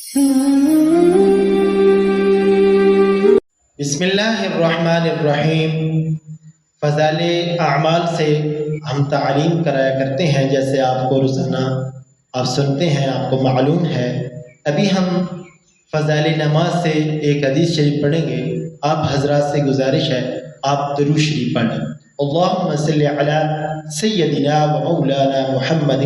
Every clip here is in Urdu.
بسم اللہ الرحمن الرحیم۔ فضائل اعمال سے ہم تعلیم کرایا کرتے ہیں، جیسے آپ کو روزانہ آپ سنتے ہیں، آپ کو معلوم ہے۔ ابھی ہم فضائل نماز سے ایک حدیث شریف پڑھیں گے۔ آپ حضرات سے گزارش ہے آپ درود شریف پڑھیں۔ اللہم صلی علی سیدنا و مولانا محمد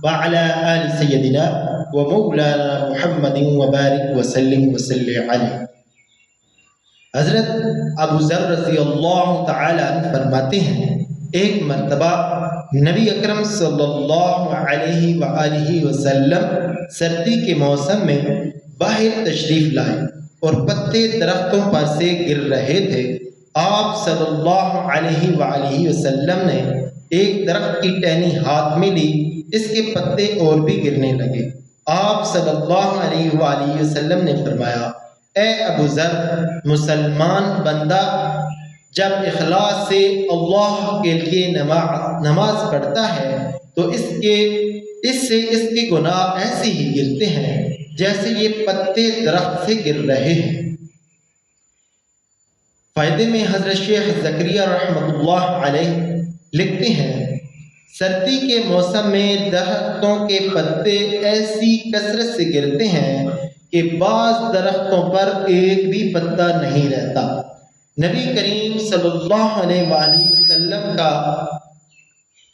وعلی آل سیدنا و مولانا محمد وبارک وسلم وصلی علیہ۔ حضرت ابو ذر رضی اللہ تعالی عنہ فرماتے ہیں، ایک مرتبہ نبی اکرم صلی اللہ علیہ وآلہ وسلم سردی کے موسم میں باہر تشریف لائے اور پتے درختوں پر سے گر رہے تھے۔ آپ صلی اللہ علیہ وآلہ وسلم نے ایک درخت کی ٹہنی ہاتھ میں لی، اس کے پتے اور بھی گرنے لگے۔ آپ صلی اللہ علیہ وآلہ وسلم نے فرمایا، اے ابو ذر، مسلمان بندہ جب اخلاص سے اللہ کے لیے نماز پڑھتا ہے تو اس سے اس کے گناہ ایسے ہی گرتے ہیں جیسے یہ پتے درخت سے گر رہے ہیں۔ فائدے میں حضرت شیخ زکریا رحمۃ اللہ علیہ لکھتے ہیں، سردی کے موسم میں درختوں کے پتے ایسی کثرت سے گرتے ہیں کہ بعض درختوں پر ایک بھی پتا نہیں رہتا۔ نبی کریم صلی اللہ علیہ وآلہ وسلم کا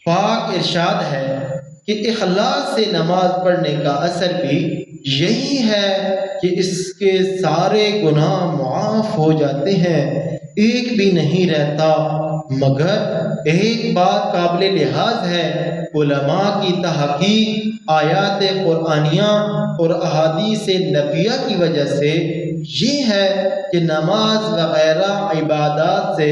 پاک ارشاد ہے کہ اخلاص سے نماز پڑھنے کا اثر بھی یہی ہے کہ اس کے سارے گناہ معاف ہو جاتے ہیں، ایک بھی نہیں رہتا۔ مگر ایک بات قابل لحاظ ہے، علماء کی تحقیق آیات قرآنیہ اور احادیث نبویہ کی وجہ سے یہ ہے کہ نماز وغیرہ عبادات سے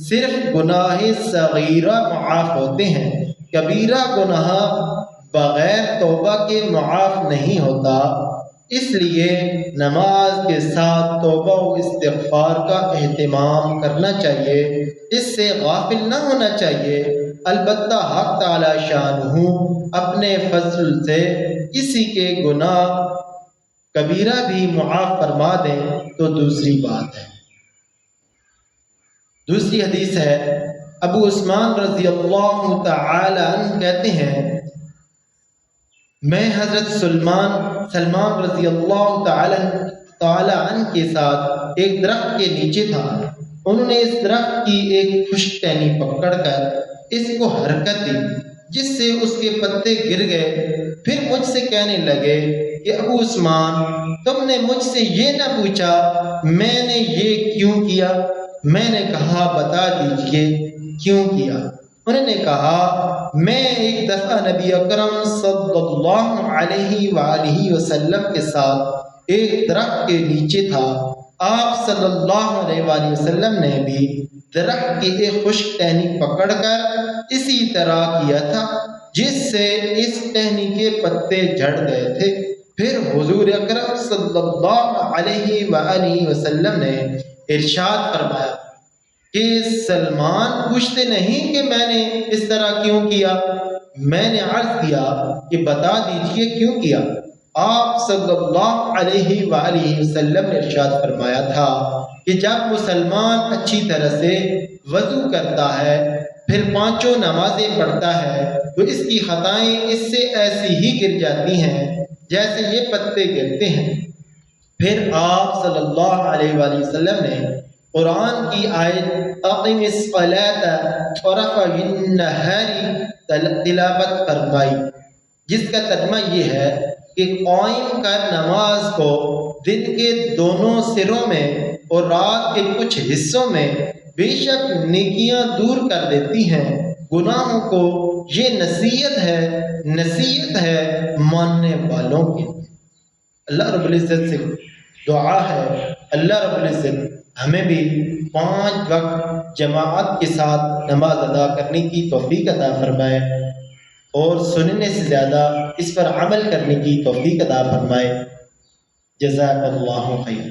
صرف گناہ صغیرہ معاف ہوتے ہیں، کبیرہ گناہ بغیر توبہ کے معاف نہیں ہوتا۔ اس لیے نماز کے ساتھ توبہ و استغفار کا اہتمام کرنا چاہیے، اس سے غافل نہ ہونا چاہیے۔ البتہ حق تعالی شانہ اپنے فضل سے کسی کے گناہ کبیرہ بھی معاف فرما دیں تو دوسری بات ہے۔ دوسری حدیث ہے، ابو عثمان رضی اللہ تعالی عنہ کہتے ہیں، میں حضرت سلمان رضی اللہ تعالی عنہ کے ساتھ ایک درخت کے نیچے تھا۔ انہوں نے اس درخت کی ایک خشک ٹہنی پکڑ کر اس کو حرکت دی جس سے اس کے پتے گر گئے۔ پھر مجھ سے کہنے لگے کہ ابو عثمان، تم نے مجھ سے یہ نہ پوچھا میں نے یہ کیوں کیا؟ میں نے کہا بتا دیجئے کیوں کیا؟ انہوں نے کہا، میں ایک دفعہ نبی اکرم صلی اللہ علیہ وآلہ وسلم کے ساتھ ایک درخت کے نیچے تھا۔ آپ صلی اللہ علیہ وآلہ وسلم نے بھی درخت کی ایک خشک ٹہنی پکڑ کر اسی طرح کیا تھا جس سے اس ٹہنی کے پتے جھڑ گئے تھے۔ پھر حضور اکرم صلی اللہ علیہ وآلہ وسلم نے ارشاد فرمایا کہ سلمان پوچھتے نہیں کہ میں نے اس طرح کیوں کیا؟ میں نے عرض کیا کہ بتا دیجئے کیوں کیا؟ آپ صلی اللہ علیہ وآلہ وسلم نے ارشاد فرمایا تھا کہ جب مسلمان اچھی طرح سے وضو کرتا ہے پھر پانچوں نمازیں پڑھتا ہے تو اس کی خطائیں اس سے ایسی ہی گر جاتی ہیں جیسے یہ پتے گرتے ہیں۔ پھر آپ صلی اللہ علیہ وآلہ وسلم نے قرآن کی آیت اقم الصلاۃ طرفی النہار تلاوت فرمائی، جس کا ترجمہ یہ ہے کہ قائم کر نماز کو دن کے دونوں سروں میں اور رات کے کچھ حصوں میں، بے شک نیکیاں دور کر دیتی ہیں گناہوں کو، یہ نصیحت ہے ماننے والوں کی۔ اللہ رب العزت سے دعا ہے اللہ رب العزت ہمیں بھی 5 وقت جماعت کے ساتھ نماز ادا کرنے کی توفیق عطا فرمائے اور سننے سے زیادہ اس پر عمل کرنے کی توفیق عطا فرمائے۔ جزاک اللہ خیر۔